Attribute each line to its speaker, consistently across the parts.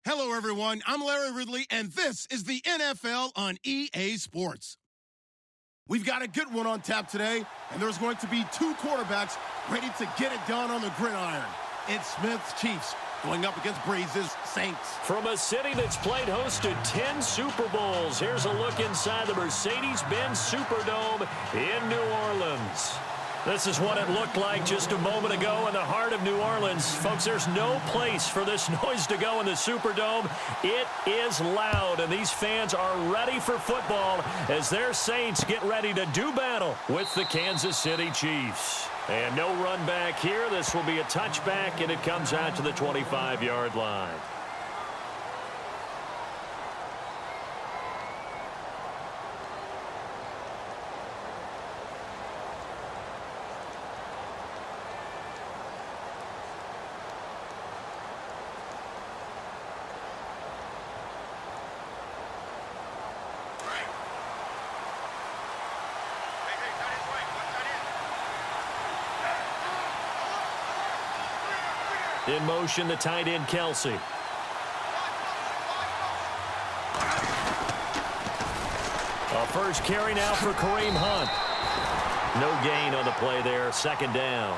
Speaker 1: Hello, everyone. I'm Larry Ridley, and this is the NFL on EA Sports. We've got a good one on tap today, and there's going to be two quarterbacks ready to get it done on the gridiron. It's Smith's Chiefs going up against Breeze's Saints.
Speaker 2: From a city that's played host to 10 Super Bowls, here's a look inside the Mercedes-Benz Superdome in New Orleans. This is what it looked like just a moment ago in the heart of New Orleans. Folks, there's no place for this noise to go in the Superdome. It is loud, and these fans are ready for football as their Saints get ready to do battle with the Kansas City Chiefs. And no run back here. This will be a touchback, and it comes out to the 25-yard line. In motion, the tight end, Kelsey. A first carry now for Kareem Hunt. No gain on the play there, second down.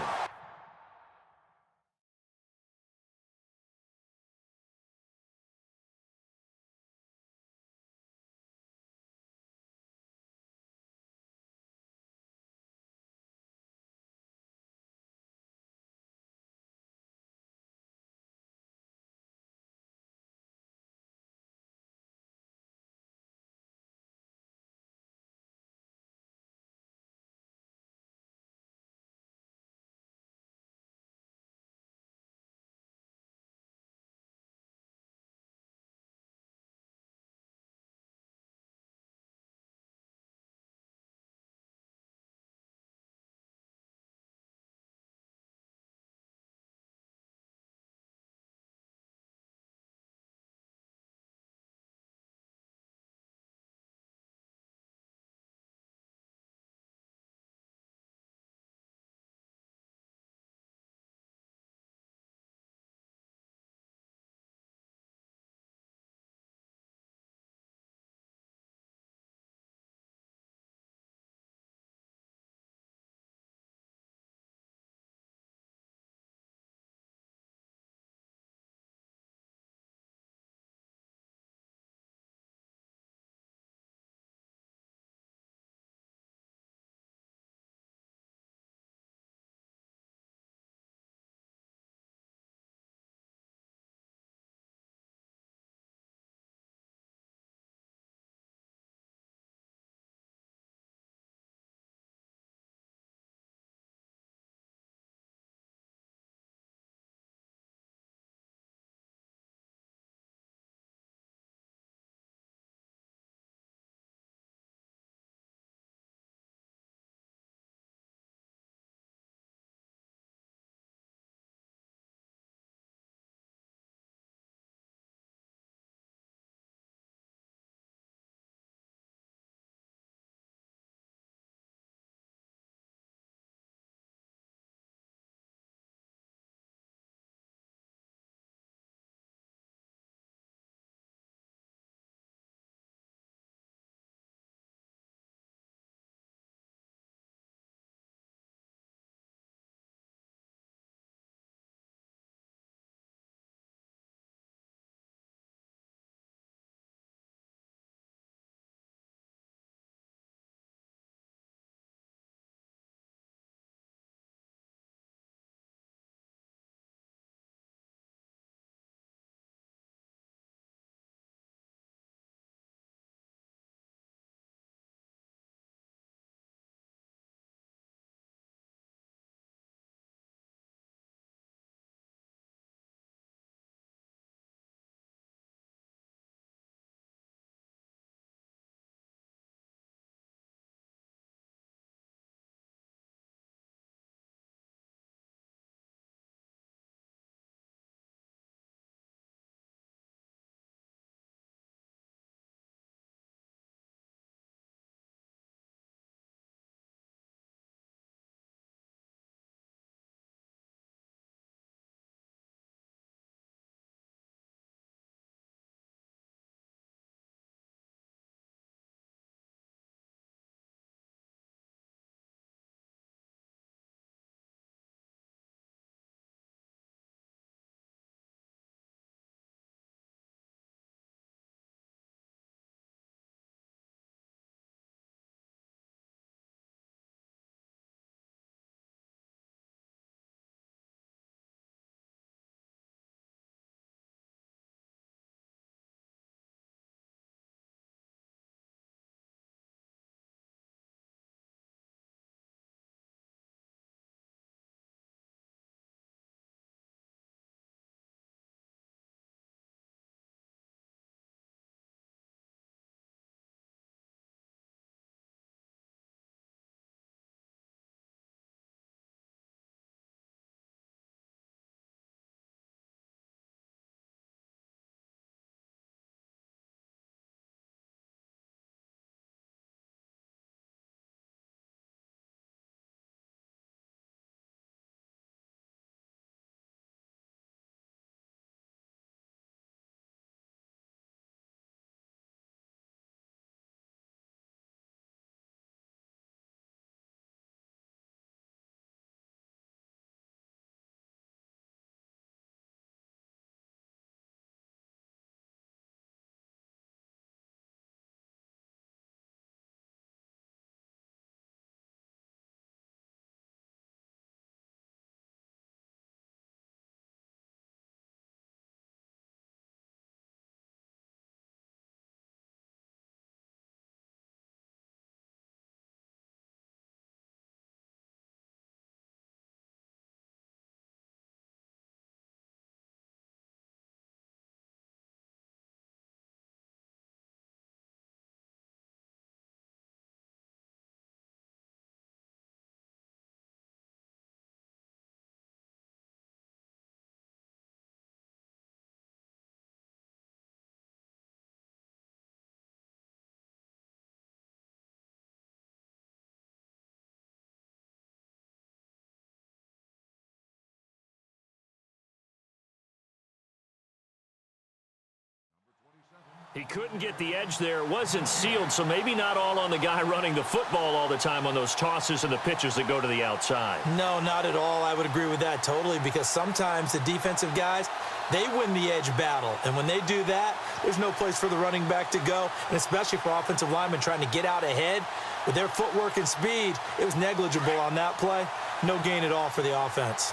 Speaker 2: He couldn't get the edge there. It wasn't sealed, so maybe not all on the guy running the football all the time on those tosses and the pitches that go to the outside.
Speaker 3: No, not at all. I would agree with that totally, because sometimes the defensive guys, they win the edge battle. And when they do that, there's no place for the running back to go, and especially for offensive linemen trying to get out ahead. With their footwork and speed, it was negligible on that play. No gain at all for the offense.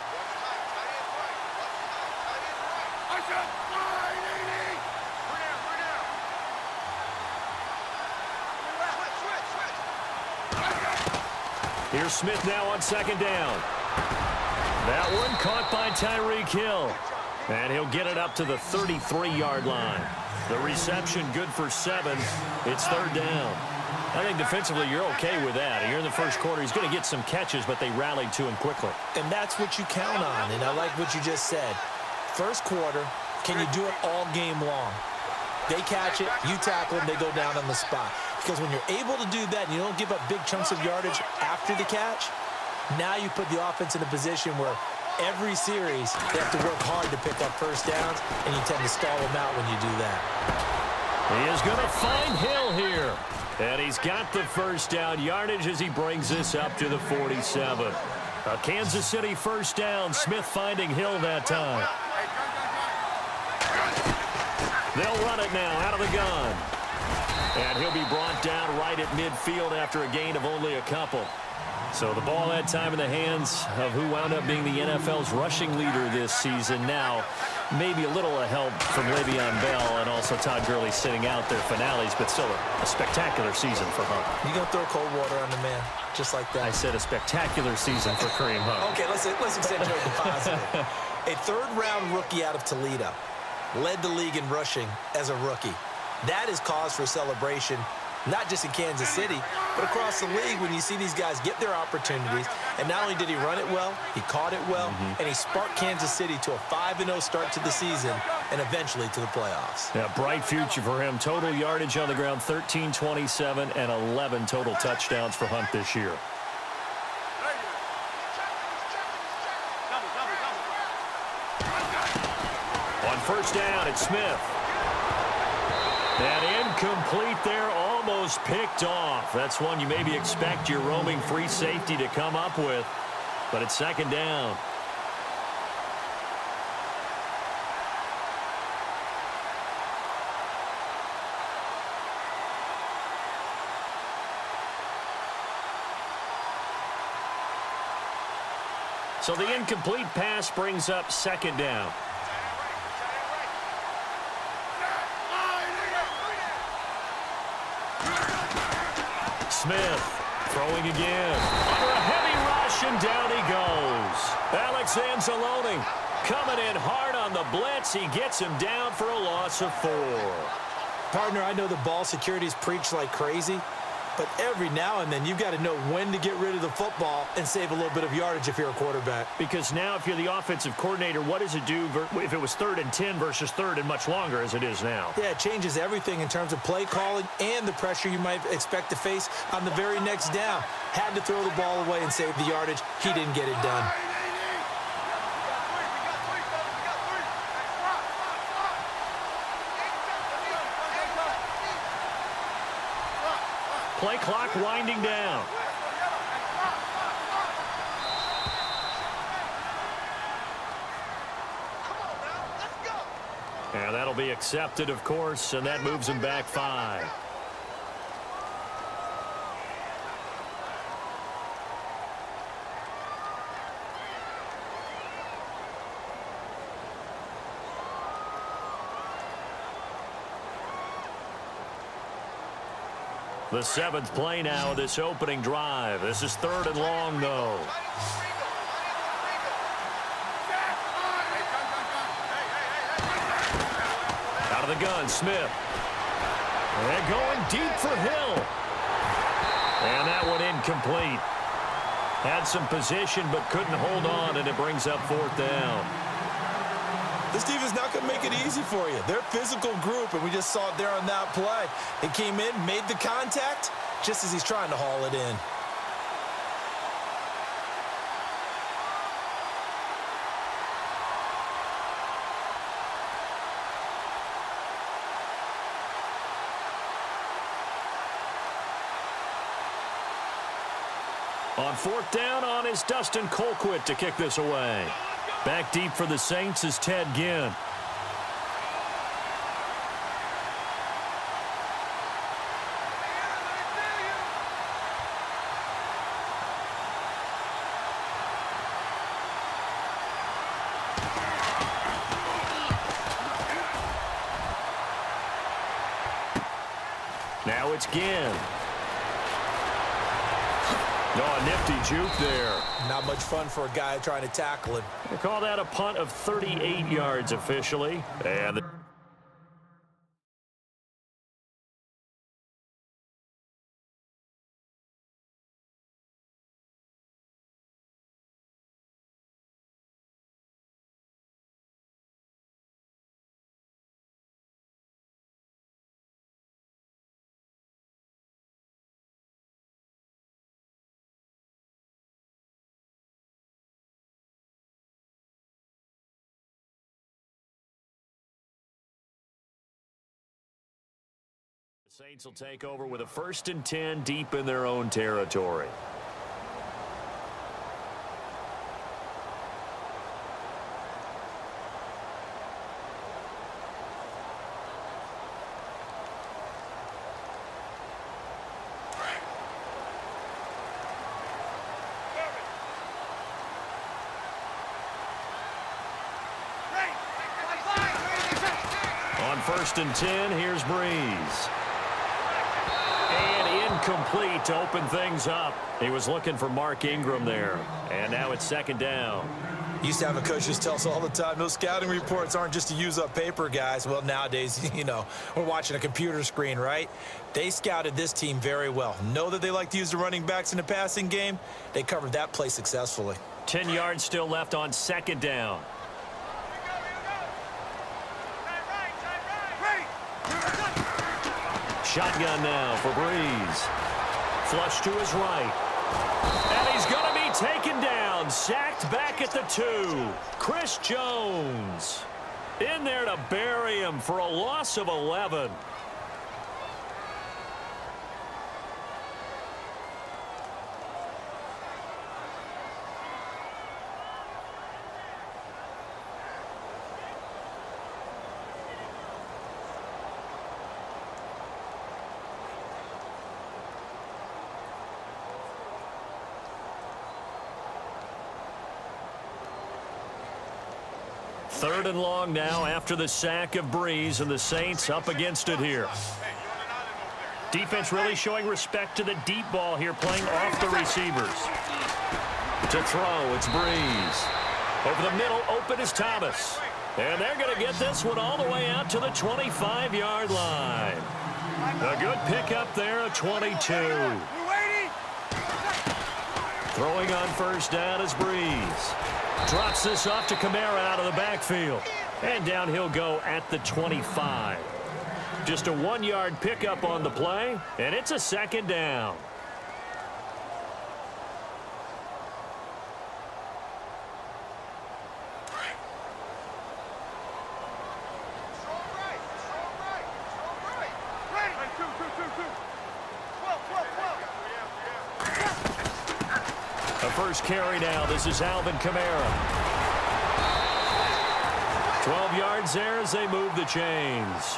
Speaker 2: Here's Smith now on second down. That one caught by Tyreek Hill. And he'll get it up to the 33-yard line. The reception good for 7. It's third down. I think defensively you're okay with that. Here in the first quarter, he's going to get some catches, but they rallied to him quickly.
Speaker 3: And that's what you count on, and I like what you just said. First quarter, can you do it all game long? They catch it, you tackle them, they go down on the spot. Because when you're able to do that and you don't give up big chunks of yardage after the catch, now you put the offense in a position where every series they have to work hard to pick up first downs, and you tend to stall them out when you do that.
Speaker 2: He is going to find Hill here. And he's got the first down yardage as he brings this up to the 47. A Kansas City first down. Smith finding Hill that time. They'll run it now out of the gun. And he'll be brought down right at midfield after a gain of only a couple. So the ball that time in the hands of who wound up being the NFL's rushing leader this season. Now, maybe a little help from Le'Veon Bell and also Todd Gurley sitting out their finales, but still a spectacular season for Hunt.
Speaker 3: You going to throw cold water on the man, just like that?
Speaker 2: I said a spectacular season for Kareem Hunt.
Speaker 3: Okay, let's accentuate the positive. A third-round rookie out of Toledo led the league in rushing as a rookie. That is cause for celebration, not just in Kansas City, but across the league when you see these guys get their opportunities. And not only did he run it well, he caught it well, and he sparked Kansas City to a 5-0 start to the season and eventually to the playoffs.
Speaker 2: Yeah, bright future for him. Total yardage on the ground, 1327, and 11 total touchdowns for Hunt this year. On first down, it's Smith. And incomplete there, almost picked off. That's one you maybe expect your roaming free safety to come up with, but it's second down. So the incomplete pass brings up second down. Smith throwing again. Under a heavy rush, and down he goes. Alex Anzalone coming in hard on the blitz. He gets him down for a loss of 4.
Speaker 3: Partner, I know the ball security's preached like crazy, but every now and then you've got to know when to get rid of the football and save a little bit of yardage if you're a quarterback.
Speaker 2: Because now if you're the offensive coordinator, what does it do if it was 3rd and 10 versus 3rd and much longer as it is now?
Speaker 3: Yeah, it changes everything in terms of play calling and the pressure you might expect to face on the very next down. Had to throw the ball away and save the yardage. He didn't get it done.
Speaker 2: Play clock winding down. And that'll be accepted, of course, and that moves him back 5. The 7th play now of this opening drive. This is 3rd and long, though. Out of the gun, Smith. And going deep for Hill. And that one incomplete. Had some position but couldn't hold on, and it brings up 4th down.
Speaker 3: This defense not going to make it easy for you. They're a physical group, and we just saw it there on that play. He came in, made the contact, just as he's trying to haul it in.
Speaker 2: On fourth down on is Dustin Colquitt to kick this away. Back deep for the Saints is Ted Ginn. Now it's Ginn. Oh, nifty juke there.
Speaker 3: Not much fun for a guy trying to tackle him.
Speaker 2: They call that a punt of 38 yards officially. And the Saints will take over with a 1st and 10 deep in their own territory. On 1st and 10, here's Breeze. And incomplete to open things up. He was looking for Mark Ingram there. And now it's 2nd down.
Speaker 3: Used to have a coach just tell us all the time, those scouting reports aren't just to use up paper, guys. Well, nowadays, you know, we're watching a computer screen, right? They scouted this team very well. Know that they like to use the running backs in the passing game. They covered that play successfully.
Speaker 2: 10 yards still left on 2nd down. Shotgun now for Breeze. Flush to his right. And he's going to be taken down. Sacked back at the 2. Chris Jones in there to bury him for a loss of 11. Third and long now after the sack of Breeze, and the Saints up against it here. Defense really showing respect to the deep ball here, playing off the receivers. To throw, it's Breeze. Over the middle, open is Thomas. And they're going to get this one all the way out to the 25-yard line. A good pickup there, a 22. Throwing on 1st down is Breeze. Drops this off to Kamara out of the backfield. And down he'll go at the 25. Just a 1-yard pickup on the play, and it's a 2nd down. First carry now. This is Alvin Kamara. 12 yards there as they move the chains.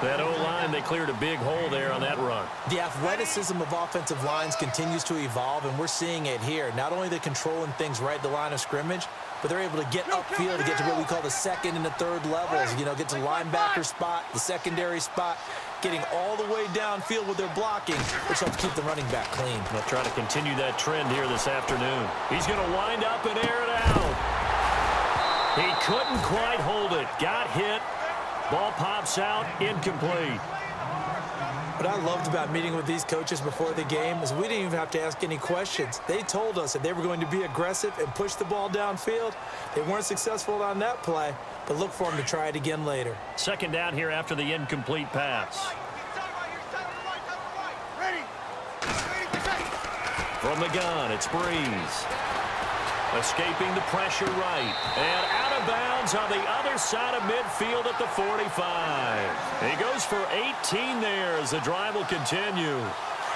Speaker 2: That O-line, they cleared a big hole there on that run.
Speaker 3: The athleticism of offensive lines continues to evolve, and we're seeing it here. Not only are they controlling things right at the line of scrimmage, but they're able to get upfield to get to what we call the 2nd and the 3rd levels. You know, get to the linebacker spot, the secondary spot, getting all the way downfield with their blocking, which helps keep the running back clean.
Speaker 2: They'll try to continue that trend here this afternoon. He's going to wind up and air it out. He couldn't quite hold it. Got hit. Ball pops out. Incomplete.
Speaker 3: What I loved about meeting with these coaches before the game is we didn't even have to ask any questions. They told us that they were going to be aggressive and push the ball downfield. They weren't successful on that play, but look for them to try it again later.
Speaker 2: 2nd down here after the incomplete pass. From the gun, it's Breeze. Escaping the pressure right. And out of bounds on the other side of midfield at the 45. He goes for 18 there as the drive will continue.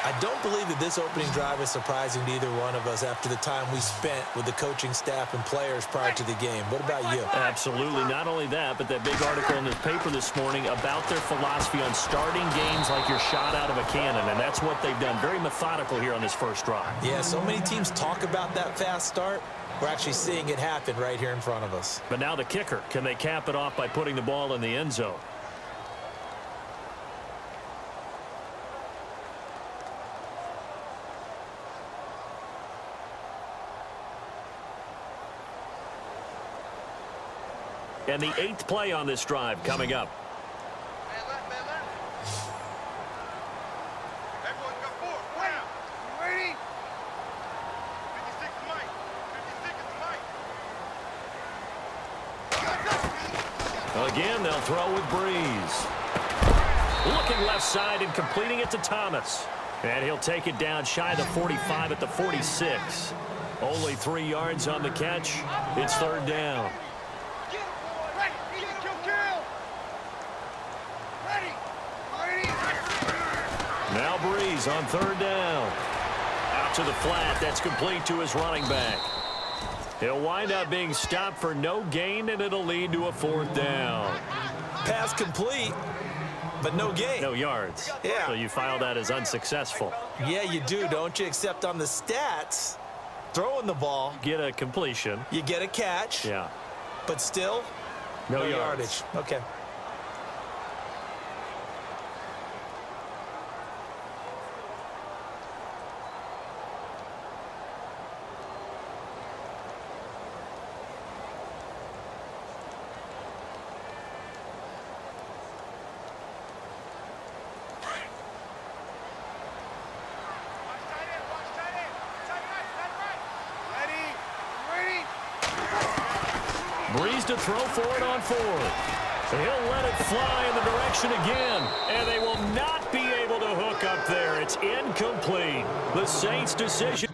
Speaker 3: I don't believe that this opening drive is surprising to either one of us after the time we spent with the coaching staff and players prior to the game. What about you?
Speaker 2: Absolutely. Not only that, but that big article in this paper this morning about their philosophy on starting games like you're shot out of a cannon, and that's what they've done. Very methodical here on this first drive.
Speaker 3: Yeah, so many teams talk about that fast start. We're actually seeing it happen right here in front of us.
Speaker 2: But now the kicker. Can they cap it off by putting the ball in the end zone? And the 8th play on this drive coming up. Again, they'll throw with Breeze. Looking left side and completing it to Thomas. And he'll take it down shy of the 45 at the 46. Only 3 yards on the catch. It's 3rd down. Now Breeze on 3rd down. Out to the flat. That's complete to his running back. He'll wind up being stopped for no gain, and it'll lead to a 4th down.
Speaker 3: Pass complete, but no gain.
Speaker 2: No yards.
Speaker 3: Yeah.
Speaker 2: So you file that as unsuccessful.
Speaker 3: Yeah, you do, don't you? Except on the stats, throwing the ball.
Speaker 2: Get a completion.
Speaker 3: You get a catch.
Speaker 2: Yeah.
Speaker 3: But still,
Speaker 2: no
Speaker 3: yardage. Okay.
Speaker 2: Breeze to throw for it on 4th. He'll let it fly in the direction again, and they will not be able to hook up there. It's incomplete. The Saints' decision.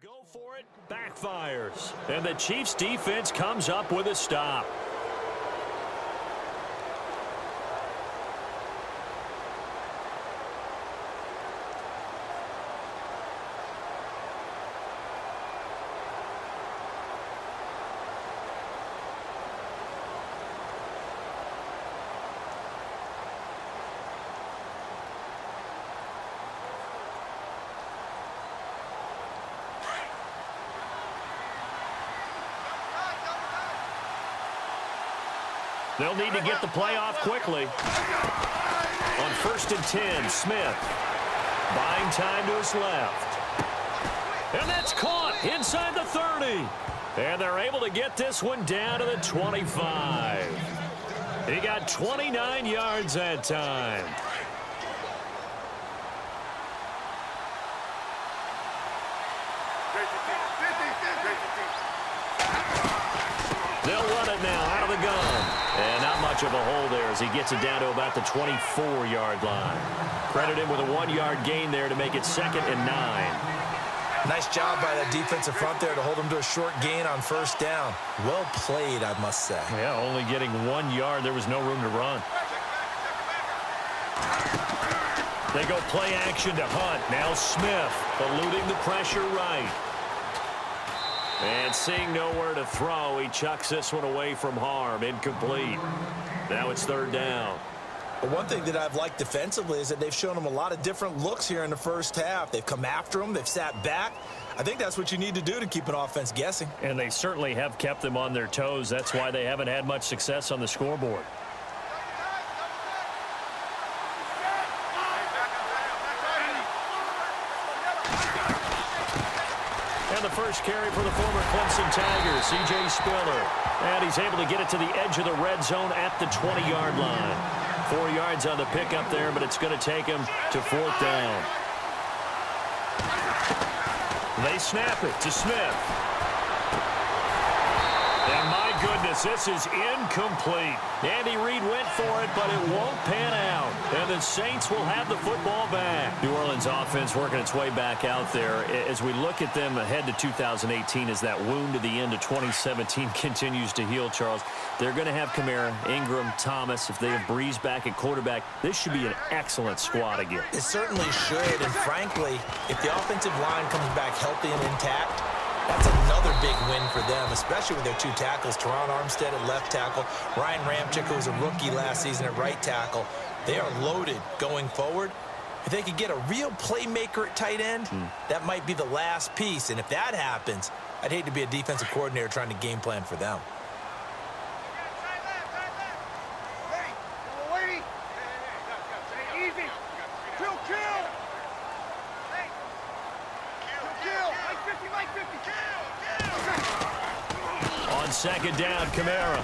Speaker 2: Go for it, backfires. And the Chiefs defense comes up with a stop. They'll need to get the play off quickly. On 1st and 10, Smith. Buying time to his left. And that's caught inside the 30. And they're able to get this one down to the 25. He got 29 yards that time. They'll run it now out of the gun. And not much of a hole there as he gets it down to about the 24-yard line. Credit him with a 1-yard gain there to make it 2nd and 9.
Speaker 3: Nice job by that defensive front there to hold him to a short gain on 1st down. Well played, I must say.
Speaker 2: Yeah, only getting 1 yard. There was no room to run. They go play action to Hunt. Now Smith eluding the pressure right. And seeing nowhere to throw, he chucks this one away from harm. Incomplete. Now it's 3rd down.
Speaker 3: But one thing that I've liked defensively is that they've shown him a lot of different looks here in the 1st half. They've come after him. They've sat back. I think that's what you need to do to keep an offense guessing.
Speaker 2: And they certainly have kept them on their toes. That's why they haven't had much success on the scoreboard. And the first carry for the former Clemson Tigers, C.J. Spiller. And he's able to get it to the edge of the red zone at the 20-yard line. 4 yards on the pickup there, but it's going to take him to 4th down. They snap it to Smith. And my goodness, this is incomplete. Andy Reid went for it, but it won't pan out. And the Saints will have the football back. New Orleans offense working its way back out there. As we look at them ahead to 2018, as that wound to the end of 2017 continues to heal, Charles, they're going to have Kamara, Ingram, Thomas. If they have Breeze back at quarterback, this should be an excellent squad again.
Speaker 3: It certainly should, and frankly, if the offensive line comes back healthy and intact, that's another big win for them, especially with their 2 tackles, Teron Armstead at left tackle, Ryan Ramczyk, who was a rookie last season at right tackle. They are loaded going forward. If they could get a real playmaker at tight end, that might be the last piece. And if that happens, I'd hate to be a defensive coordinator trying to game plan for them.
Speaker 2: On 2nd down, Kamara.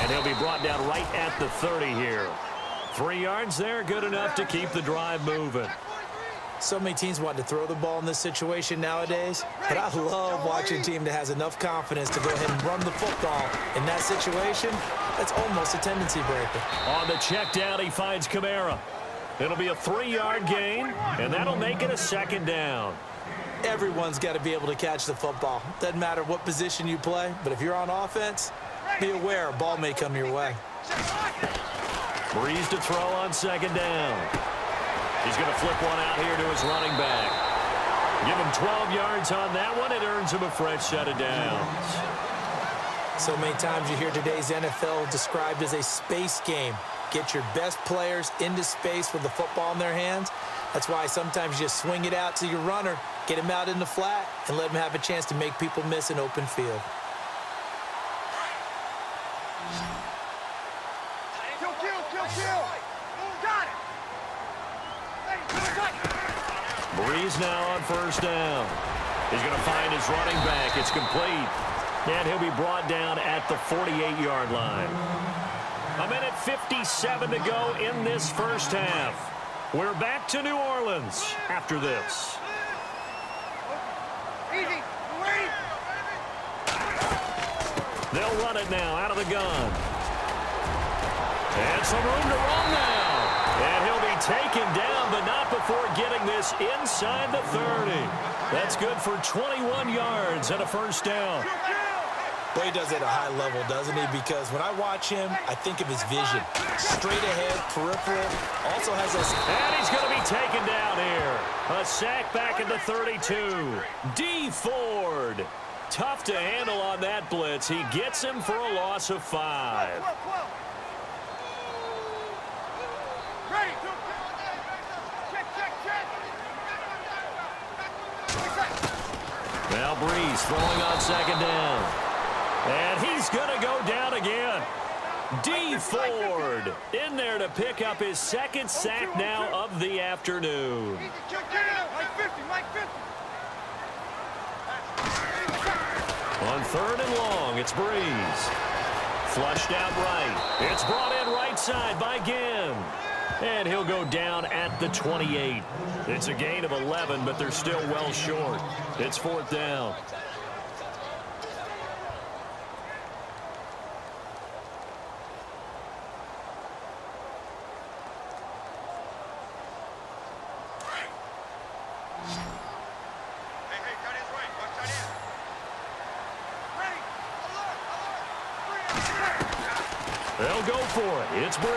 Speaker 2: And he'll be brought down right at the 30 here. 3 yards there, good enough to keep the drive moving.
Speaker 3: So many teams want to throw the ball in this situation nowadays, but I love watching a team that has enough confidence to go ahead and run the football. In that situation, that's almost a tendency breaker.
Speaker 2: On the check down, he finds Kamara. It'll be a 3-yard gain, and that'll make it a 2nd down.
Speaker 3: Everyone's got to be able to catch the football. Doesn't matter what position you play, but if you're on offense, be aware a ball may come your way.
Speaker 2: Breeze to throw on 2nd down. He's going to flip one out here to his running back. Give him 12 yards on that one. It earns him a fresh set of downs.
Speaker 3: So many times you hear today's NFL described as a space game. Get your best players into space with the football in their hands. That's why sometimes you just swing it out to your runner, get him out in the flat, and let him have a chance to make people miss an open field.
Speaker 2: Breeze now on 1st down. He's going to find his running back. It's complete. And he'll be brought down at the 48-yard line. 1:57 to go in this 1st half. We're back to New Orleans after this. They'll run it now out of the gun. And some room to run now. And he'll be be taken down, but not before getting this inside the 30. That's good for 21 yards and a first down.
Speaker 3: Well, he does it at a high level, doesn't he? Because when I watch him, I think of his vision. Straight ahead, peripheral, also has a...
Speaker 2: And he's going to be taken down here. A sack back at the 32. D. Ford. Tough to handle on that blitz. He gets him for a loss of 5. Now Breeze throwing on second down. And he's going to go down again. D. Ford in there to pick up his second sack now of the afternoon. On third and long, it's Breeze. Flushed out right. It's brought in right side by Ginn. And he'll go down at the 28. It's a gain of 11, but they're still well short. It's fourth down. They'll go for it. It's Breeze.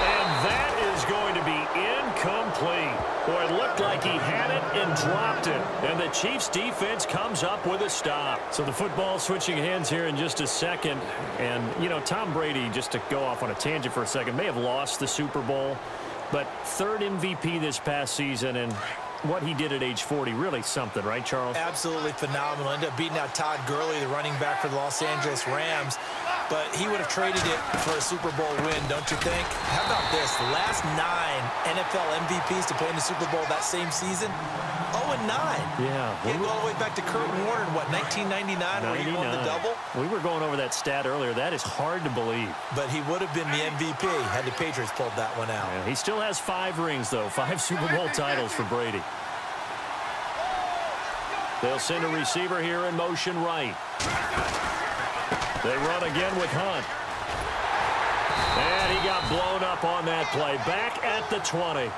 Speaker 2: And that is going to be incomplete. Boy, it looked like he had it and dropped it. And the Chiefs defense comes up with a stop. So the football switching hands here in just a second. And, you know, Tom Brady, just to go off on a tangent for a second, may have lost the Super Bowl. But third MVP this past season, and what he did at age 40, really something, right, Charles?
Speaker 3: Absolutely phenomenal. Ended up beating out Todd Gurley, the running back for the Los Angeles Rams. But he would have traded it for a Super Bowl win, don't you think? How about this? The last 9 NFL MVPs to play in the Super Bowl that same season, 0-9.
Speaker 2: Yeah.
Speaker 3: He go all the way back to Kurt Warner in, what, 1999 where he won the double?
Speaker 2: We were going over that stat earlier. That is hard to believe.
Speaker 3: But he would have been the MVP had the Patriots pulled that one out.
Speaker 2: Yeah, he still has 5 rings, though. 5 Super Bowl titles for Brady. They'll send a receiver here in motion right. They run again with Hunt. And he got blown up on that play. Back at the 20.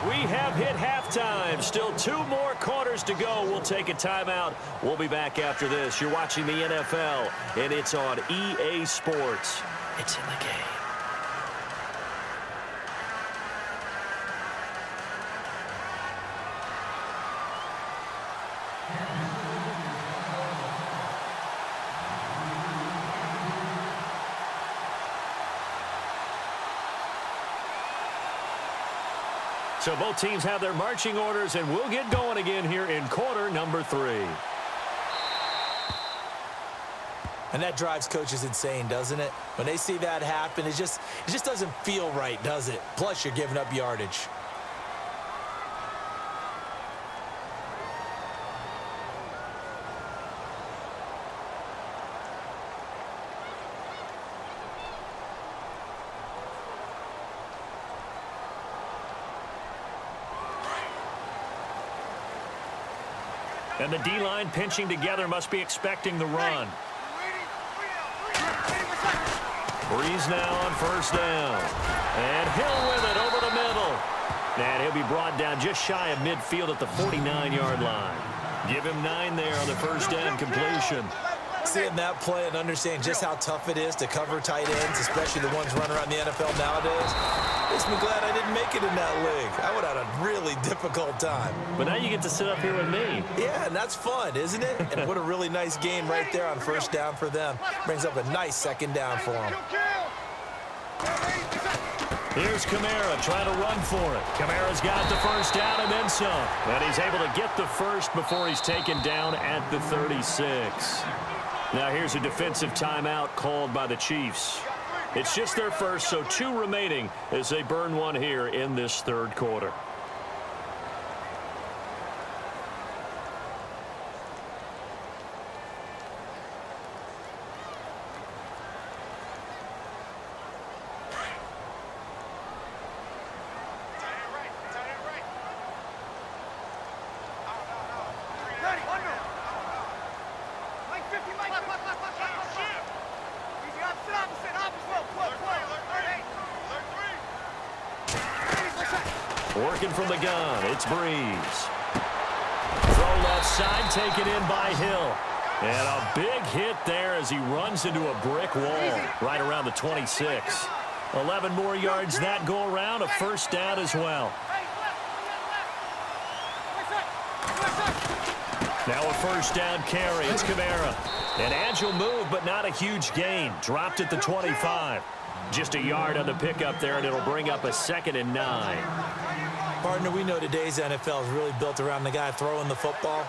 Speaker 2: We have hit halftime. Still 2 more quarters to go. We'll take a timeout. We'll be back after this. You're watching the NFL, and it's on EA Sports. It's in the game. So both teams have their marching orders, and we'll get going again here in quarter number 3.
Speaker 3: And that drives coaches insane, doesn't it? When they see that happen, it just doesn't feel right, does it? Plus, you're giving up yardage.
Speaker 2: And the D-line pinching together must be expecting the run. Breeze now on first down. And Hill with it over the middle. And he'll be brought down just shy of midfield at the 49-yard line. Give him 9 there on the first down completion.
Speaker 3: Seeing that play and understanding just how tough it is to cover tight ends, especially the ones running around the NFL nowadays, makes me glad I didn't make it in that league. I would have had a really difficult time.
Speaker 2: But now you get to sit up here with me.
Speaker 3: Yeah, and that's fun, isn't it? And what a really nice gain right there on first down for them. Brings up a nice second down for them.
Speaker 2: Here's Kamara trying to run for it. Kamara's got the first down and then some. And he's able to get the first before he's taken down at the 36. Now here's a defensive timeout called by the Chiefs. It's just their first, so 2 remaining as they burn one here in this third quarter. Working from the gun, it's Breeze. Throw left side, taken in by Hill. And a big hit there as he runs into a brick wall right around the 26. 11 more yards that go around, a first down as well. Now a first down carry. It's Kamara. An agile move, but not a huge gain. Dropped at the 25. Just a yard on the pickup there, and it'll bring up a 2nd and 9.
Speaker 3: Partner, we know today's NFL is really built around the guy throwing the football.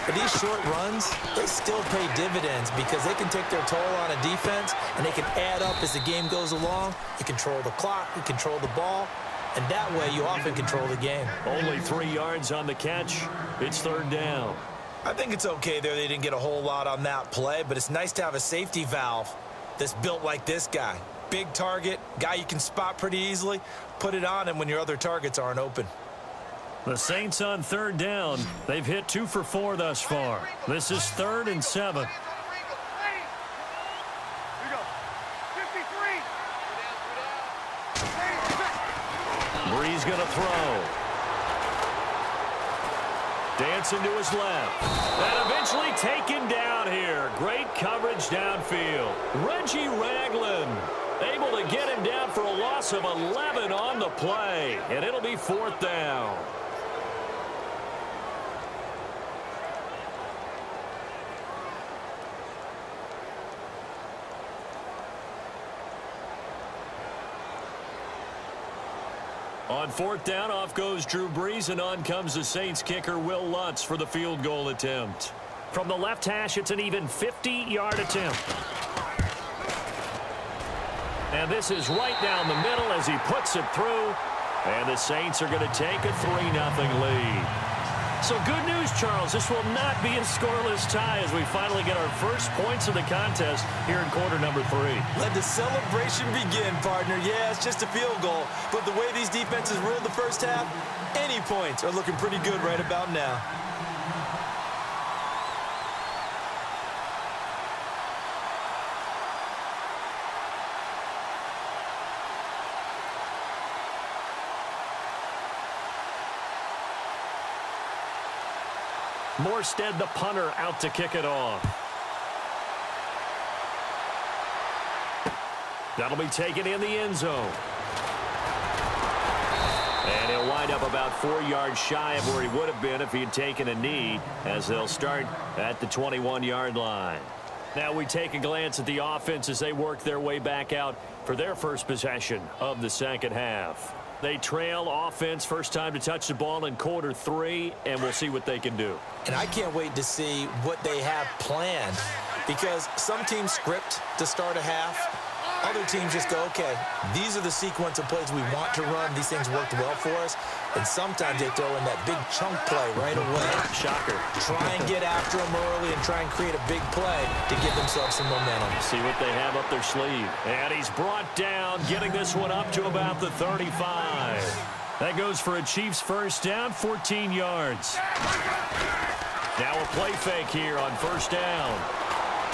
Speaker 3: But these short runs, they still pay dividends because they can take their toll on a defense, and they can add up as the game goes along. You control the clock, you control the ball, and that way you often control the game.
Speaker 2: Only 3 yards on the catch. It's 3rd down.
Speaker 3: I think it's okay there. They didn't get a whole lot on that play, but it's nice to have a safety valve that's built like this guy. Big target, guy you can spot pretty easily. Put it on him when your other targets aren't open.
Speaker 2: The Saints on 3rd down. They've hit 2 for 4 thus far. This is 3rd and 7. Breeze going to throw. Dancing to his left. And eventually taken down here. Great coverage downfield. Reggie Ragland able to get him down for a loss of 11 on the play. And it'll be 4th down. On 4th down, off goes Drew Brees, and on comes the Saints kicker, Will Lutz, for the field goal attempt. From the left hash, it's an even 50-yard attempt. And this is right down the middle as he puts it through. And the Saints are going to take a 3-0 lead. So good news, Charles. This will not be a scoreless tie as we finally get our first points of the contest here in quarter number 3.
Speaker 3: Let the celebration begin, partner. Yeah, it's just a field goal. But the way these defenses ruled the first half, any points are looking pretty good right about now.
Speaker 2: Morstead, the punter, out to kick it off. That'll be taken in the end zone. And he'll wind up about 4 yards shy of where he would have been if he had taken a knee, as they'll start at the 21-yard line. Now we take a glance at the offense as they work their way back out for their first possession of the second half. They trail offense, first time to touch the ball in quarter 3, and we'll see what they can do.
Speaker 3: And I can't wait to see what they have planned, because some teams script to start a half. Other teams just go, okay, these are the sequence of plays we want to run. These things worked well for us. And sometimes they throw in that big chunk play right away.
Speaker 2: Shocker.
Speaker 3: Try and get after them early and try and create a big play to give themselves some momentum.
Speaker 2: See what they have up their sleeve. And he's brought down, getting this one up to about the 35. That goes for a Chiefs first down, 14 yards. Now a play fake here on first down.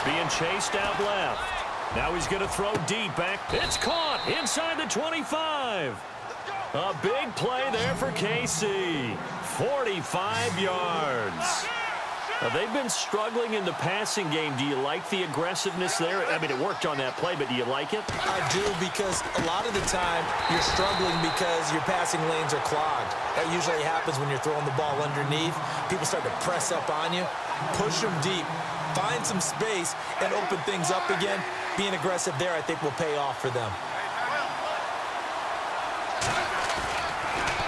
Speaker 2: Being chased out left. Now he's going to throw deep back. It's caught inside the 25. A big play there for KC. 45 yards. They've been struggling in the passing game. Do you like the aggressiveness there? I mean, it worked on that play, but do you like it?
Speaker 3: I do, because a lot of the time you're struggling because your passing lanes are clogged. That usually happens when you're throwing the ball underneath. People start to press up on you. Push them deep. Find some space and open things up again. Being aggressive there, I think, will pay off for them.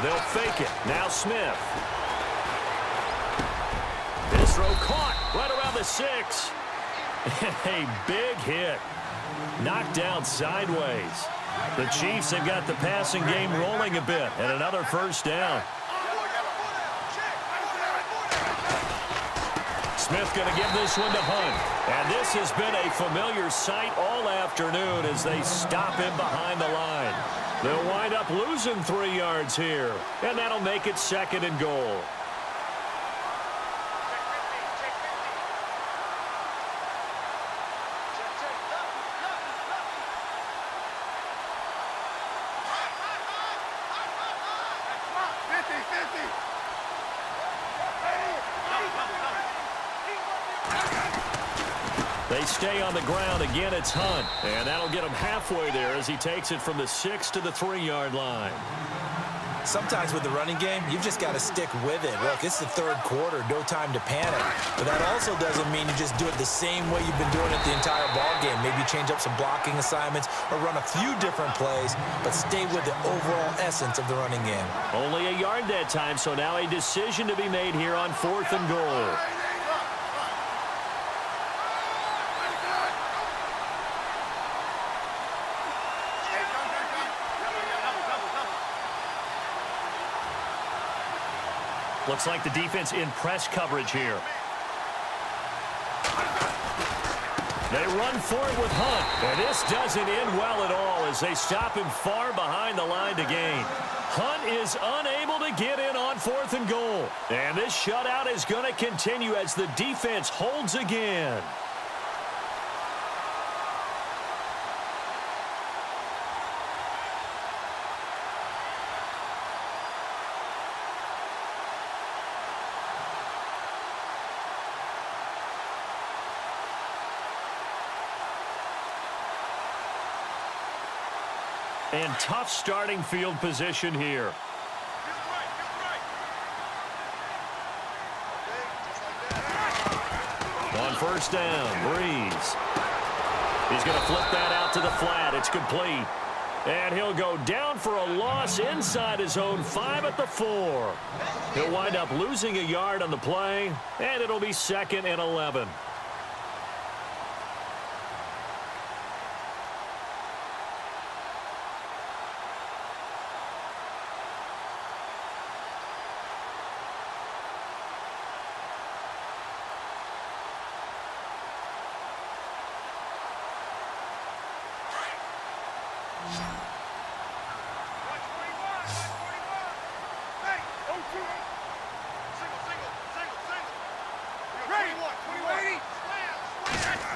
Speaker 2: They'll fake it. Now Smith. His throw caught right around the 6. A big hit. Knocked down sideways. The Chiefs have got the passing game rolling a bit, and another first down. Smith going to give this one to Hunt. And this has been a familiar sight all afternoon as they stop him behind the line. They'll wind up losing 3 yards here, and that'll make it 2nd and goal. they stay on the ground. Again, it's Hunt. And that'll get him halfway there as he takes it from the 6 to the 3-yard line.
Speaker 3: Sometimes with the running game, you've just got to stick with it. Look, it's the third quarter, no time to panic. But that also doesn't mean you just do it the same way you've been doing it the entire ball game. Maybe change up some blocking assignments or run a few different plays, but stay with the overall essence of the running game.
Speaker 2: Only a yard that time, so now a decision to be made here on 4th and goal. Looks like the defense in press coverage here. They run for it with Hunt. And this doesn't end well at all as they stop him far behind the line to gain. Hunt is unable to get in on 4th and goal. And this shutout is going to continue as the defense holds again. And tough starting field position here. On first down, Breeze. He's going to flip that out to the flat. It's complete. And he'll go down for a loss inside his own 5 at the 4. He'll wind up losing a yard on the play, and it'll be 2nd and 11.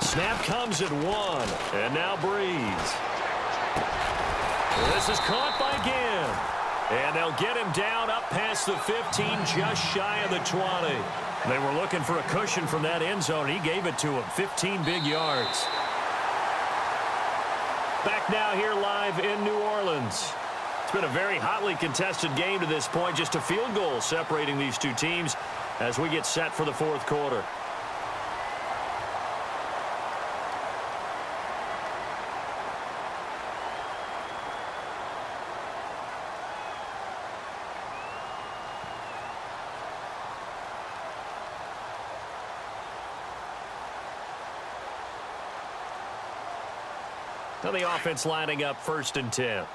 Speaker 2: Snap comes at 1, and now Breeze. This is caught by Ginn. And they'll get him down up past the 15, just shy of the 20. They were looking for a cushion from that end zone. He gave it to him, 15 big yards. Back now here live in New Orleans. It's been a very hotly contested game to this point. Just a field goal separating these two teams as we get set for the 4th quarter. Now the offense lining up 1st and 10.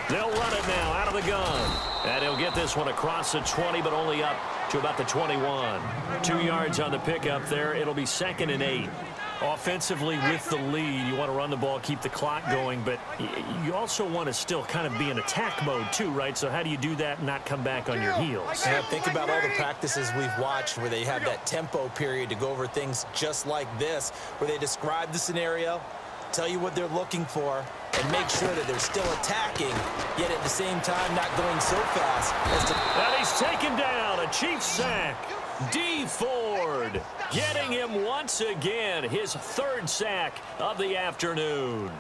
Speaker 2: They'll run it now out of the gun. And he'll get this one across the 20, but only up to about the 21. 2 yards on the pickup there. It'll be 2nd and 8. Offensively with the lead, you want to run the ball, keep the clock going, but you also want to still kind of be in attack mode too, right? So how do you do that and not come back on your heels?
Speaker 3: Yeah, think about all the practices we've watched where they have that tempo period to go over things just like this, where they describe the scenario, tell you what they're looking for, and make sure that they're still attacking, yet at the same time not going so fast as to...
Speaker 2: And he's taken down, a Chiefs sack. D. Ford getting him once again, his 3rd sack of the afternoon.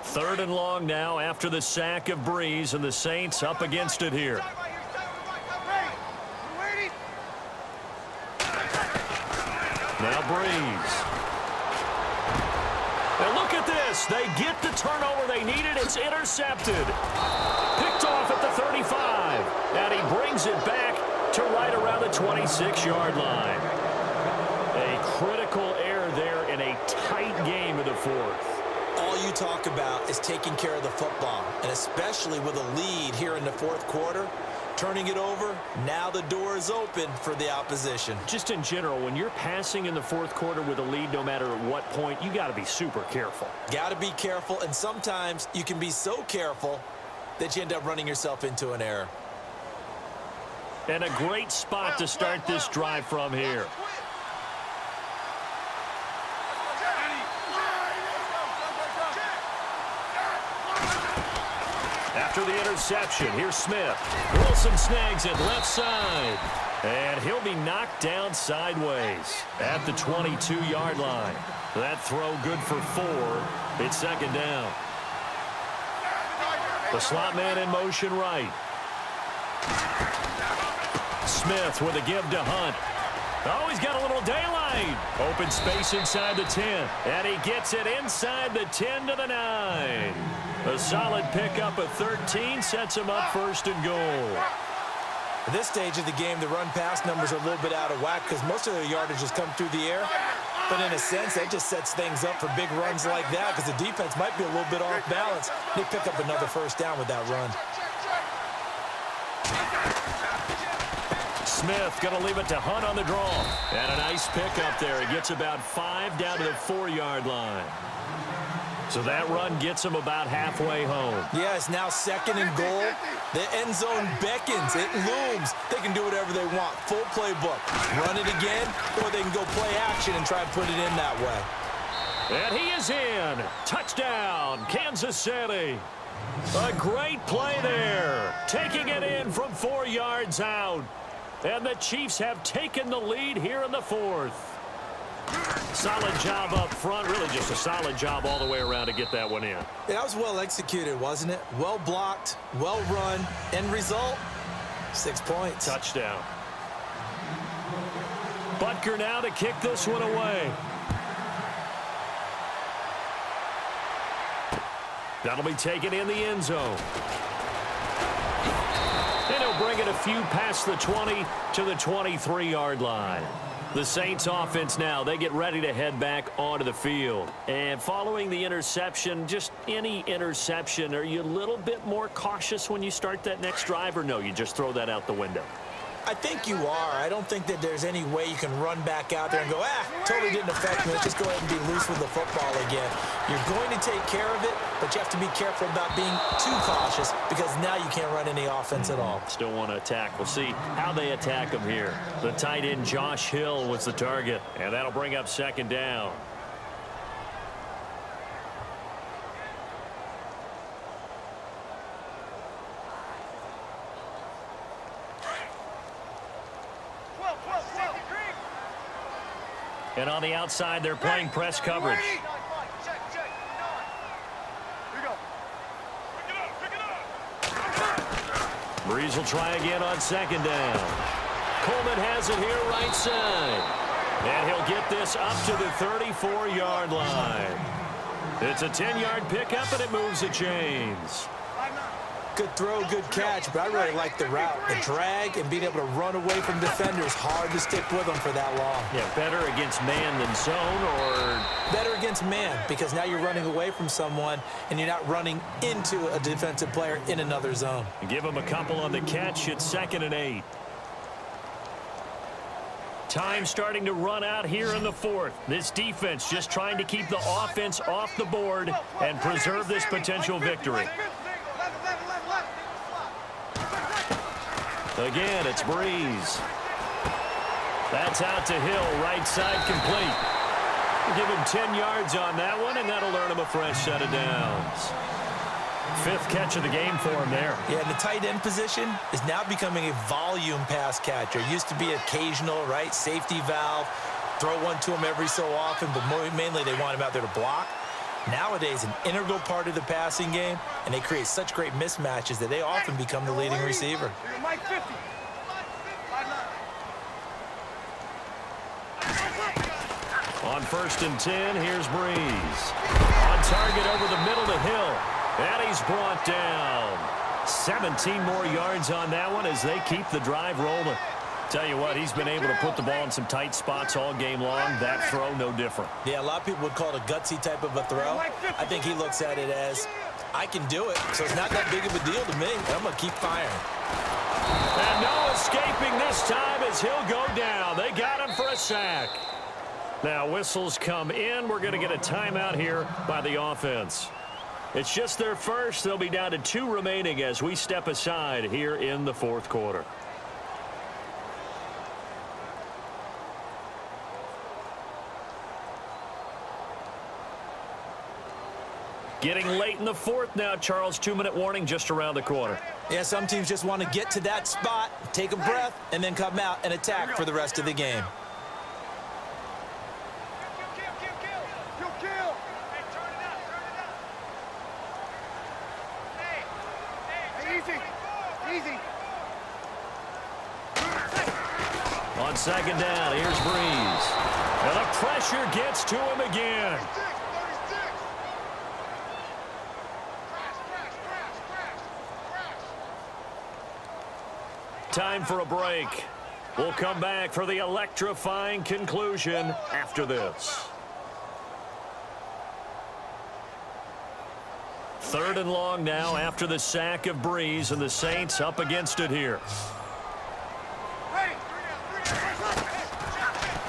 Speaker 2: Third and long now after the sack of Breeze, and the Saints up against it here. Now Breeze. And look at this. They get the turnover they needed. It's intercepted. Picked off at the 35. And he brings it back to right around the 26-yard line. A critical error there in a tight game of the 4th.
Speaker 3: All you talk about is taking care of the football, and especially with a lead here in the 4th quarter, turning it over. Now the door is open for the opposition.
Speaker 2: Just in general, when you're passing in the fourth quarter with a lead, no matter at what point, you got to be super careful.
Speaker 3: Got to be careful, and sometimes you can be so careful that you end up running yourself into an error.
Speaker 2: And a great spot to start this drive from here. After the interception, here's Smith. Wilson snags it left side. And he'll be knocked down sideways at the 22-yard line. That throw good for 4. It's second down. The slot man in motion right. Smith with a give to Hunt. Oh, he's got a little daylight. Open space inside the 10. And he gets it inside the 10 to the 9. A solid pickup of 13 sets him up first and goal.
Speaker 3: At this stage of the game, the run-pass numbers are a little bit out of whack because most of their yardage has come through the air. But in a sense, that just sets things up for big runs like that because the defense might be a little bit off balance. They pick up another first down with that run.
Speaker 2: Smith going to leave it to Hunt on the draw. And a nice pickup there. He gets about 5 down to the 4-yard line. So that run gets him about halfway home.
Speaker 3: Yeah, it's now second and goal. The end zone beckons. It looms. They can do whatever they want. Full playbook. Run it again, or they can go play action and try and put it in that way.
Speaker 2: And he is in. Touchdown, Kansas City. A great play there. Taking it in from 4 yards out. And the Chiefs have taken the lead here in the 4th. Solid job up front. Really just a solid job all the way around to get that one in.
Speaker 3: Yeah, that was well executed, wasn't it? Well blocked, well run. End result, 6 points.
Speaker 2: Touchdown. Butker now to kick this one away. That'll be taken in the end zone. And he'll bring it a few past the 20 to the 23-yard line. The Saints offense now, they get ready to head back onto the field. And following the interception, just any interception, are you a little bit more cautious when you start that next drive, or no, you just throw that out the window?
Speaker 3: I think you are. I don't think that there's any way you can run back out there and go, totally didn't affect me. Let's just go ahead and be loose with the football again. You're going to take care of it, but you have to be careful about being too cautious because now you can't run any offense at all.
Speaker 2: Still want to attack. We'll see how they attack him here. The tight end, Josh Hill, was the target, and that'll bring up second down. And on the outside, they're playing press coverage. Breeze will try again on second down. Coleman has it here right side. And he'll get this up to the 34-yard line. It's a 10-yard pickup, and it moves the chains.
Speaker 3: Good throw, good catch, but I really like the route. The drag and being able to run away from defenders, hard to stick with them for that long.
Speaker 2: Yeah, better against man than zone, or?
Speaker 3: Better against man, because now you're running away from someone and you're not running into a defensive player in another zone.
Speaker 2: Give him a couple on the catch. It's 2nd and 8. Time starting to run out here in the 4th. This defense just trying to keep the offense off the board and preserve this potential victory. Again, it's Breeze. That's out to Hill, right side complete. We'll give him 10 yards on that one, and that'll earn him a fresh set of downs. 5th catch of the game for him there.
Speaker 3: Yeah, the tight end position is now becoming a volume pass catcher. It used to be occasional, right? Safety valve, throw one to him every so often, but mainly they want him out there to block. Nowadays, an integral part of the passing game, and they create such great mismatches that they often become the leading receiver.
Speaker 2: On 1st and 10, here's Breeze. On target over the middle to Hill. And he's brought down. 17 more yards on that one as they keep the drive rolling. Tell you what, he's been able to put the ball in some tight spots all game long. That throw, no different.
Speaker 3: Yeah, a lot of people would call it a gutsy type of a throw. I think he looks at it as I can do it, so it's not that big of a deal to me. I'm going to keep firing.
Speaker 2: And no escaping this time as he'll go down. They got him for a sack. Now whistles come in. We're going to get a timeout here by the offense. It's just their first. They'll be down to 2 remaining as we step aside here in the fourth quarter. Getting late in the fourth now, Charles. 2-minute warning just around the corner.
Speaker 3: Yeah, some teams just want to get to that spot, take a breath, and then come out and attack for the rest of the game.
Speaker 2: On second down, here's Breeze. And the pressure gets to him again. Time for a break. We'll come back for the electrifying conclusion after this. 3rd and long now after the sack of Breeze, and the Saints up against it here.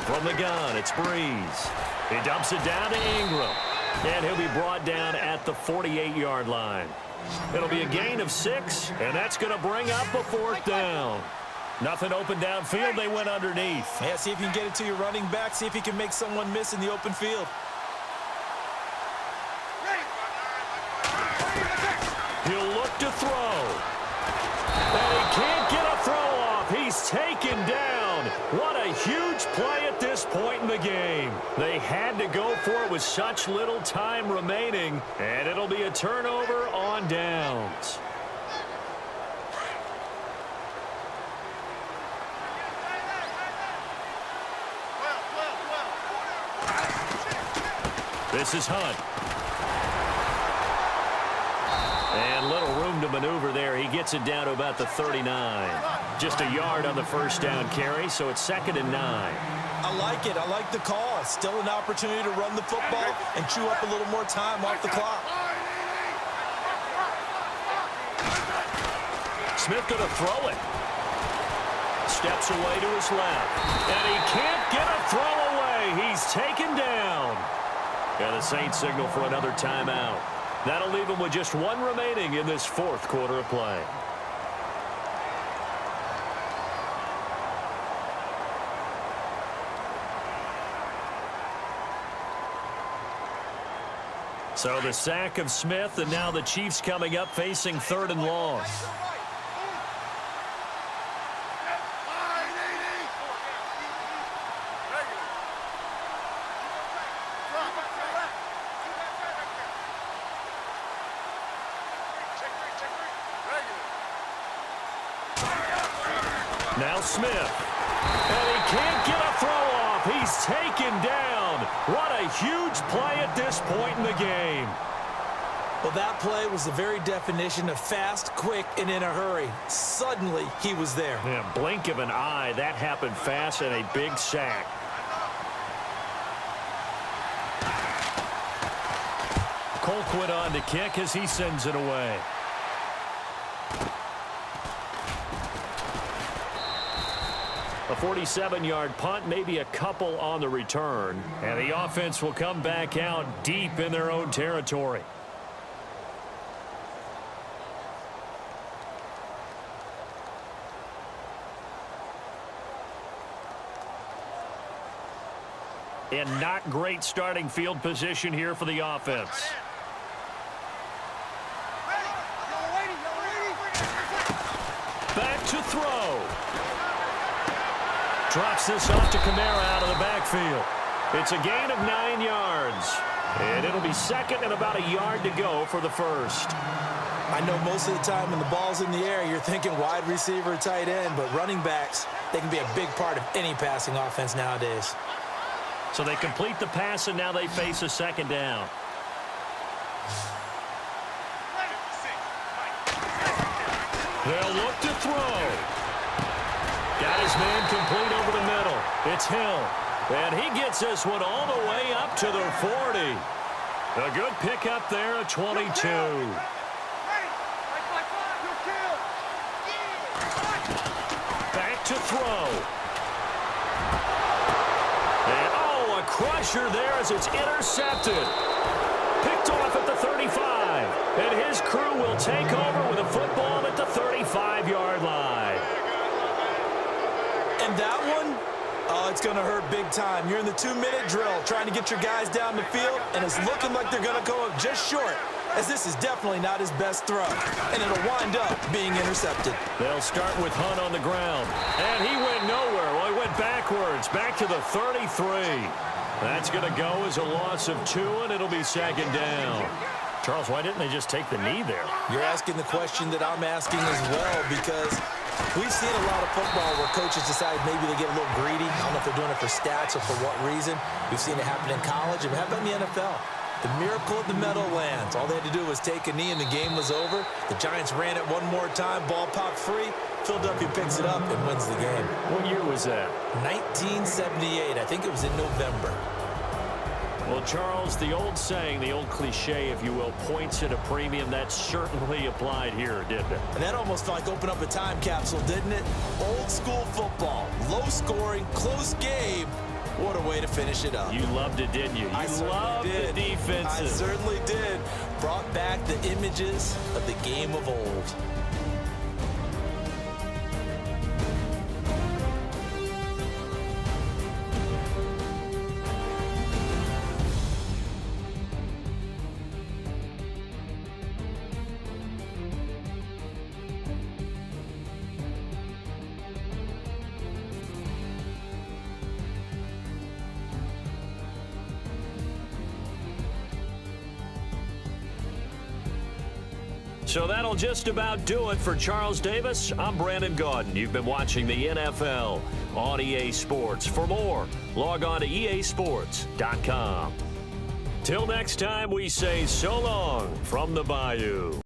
Speaker 2: From the gun, it's Breeze. He dumps it down to Ingram. And he'll be brought down at the 48-yard line. It'll be a gain of 6, and that's going to bring up a 4th down. Nothing open downfield. They went underneath.
Speaker 3: Yeah, see if you can get it to your running back. See if you can make someone miss in the open field.
Speaker 2: He'll look to throw. And he can't get a throw off. He's taken down. What a huge play at this point in the game. They had to go for it with such little time remaining, and it'll be a turnover on downs. This is Hunt. And little room to maneuver there. He gets it down to about the 39. Just a yard on the first down carry, so it's 2nd and 9.
Speaker 3: I like it. I like the call. Still an opportunity to run the football and chew up a little more time off the clock.
Speaker 2: Smith gonna throw it. Steps away to his left. And he can't get a throw away. He's taken down. And the Saints signal for another timeout. That'll leave him with just 1 remaining in this 4th quarter of play. So the sack of Smith, and now the Chiefs coming up facing 3rd and long. Now Smith. And he can't get a throw off. He's taken down. What a huge play at this point in the game.
Speaker 3: Well, that play was the very definition of fast, quick, and in a hurry. Suddenly, he was there.
Speaker 2: Yeah, blink of an eye. That happened fast, and a big sack. Colquitt on to kick as he sends it away. A 47-yard punt, maybe a couple on the return. And the offense will come back out deep in their own territory. And not great starting field position here for the offense. Back to throw. Drops this off to Kamara out of the backfield. It's a gain of 9 yards. And it'll be 2nd and about a yard to go for the first.
Speaker 3: I know most of the time when the ball's in the air, you're thinking wide receiver, tight end, but running backs, they can be a big part of any passing offense nowadays.
Speaker 2: So they complete the pass, and now they face a 2nd down. They'll look to throw. Got his man complete over the middle. It's Hill. And he gets this one all the way up to the 40. A good pickup there at 22. throw. And, oh, a crusher there as it's intercepted. Picked off at the 35. And his crew will take over with a football at the 35-yard line.
Speaker 3: And that one, oh, it's going to hurt big time. You're in the 2-minute drill trying to get your guys down the field, and it's looking like they're going to go up just short, as this is definitely not his best throw, and it'll wind up being intercepted.
Speaker 2: They'll start with Hunt on the ground, and he went nowhere. Well, he went backwards, back to the 33. That's going to go as a loss of 2, and it'll be second down. Charles, why didn't they just take the knee there?
Speaker 3: You're asking the question that I'm asking as well, because we've seen a lot of football where coaches decide maybe they get a little greedy. I don't know if they're doing it for stats or for what reason. We've seen it happen in college, and it happened in the NFL. The miracle of the Meadowlands. All they had to do was take a knee, and the game was over. The Giants ran it one more time. Ball popped free. Philadelphia picks it up and wins the game.
Speaker 2: What year was that?
Speaker 3: 1978. I think it was in November.
Speaker 2: Well, Charles, the old saying, the old cliche, if you will, points at a premium, that certainly applied here, didn't it?
Speaker 3: And that almost felt like open up a time capsule, didn't it? Old school football. Low scoring, close game. What a way to finish it up.
Speaker 2: You loved it, didn't you? You loved the defenses.
Speaker 3: I certainly did. Brought back the images of the game of old.
Speaker 2: So that'll just about do it for Charles Davis. I'm Brandon Gaudin. You've been watching the NFL on EA Sports. For more, log on to easports.com. Till next time, we say so long from the Bayou.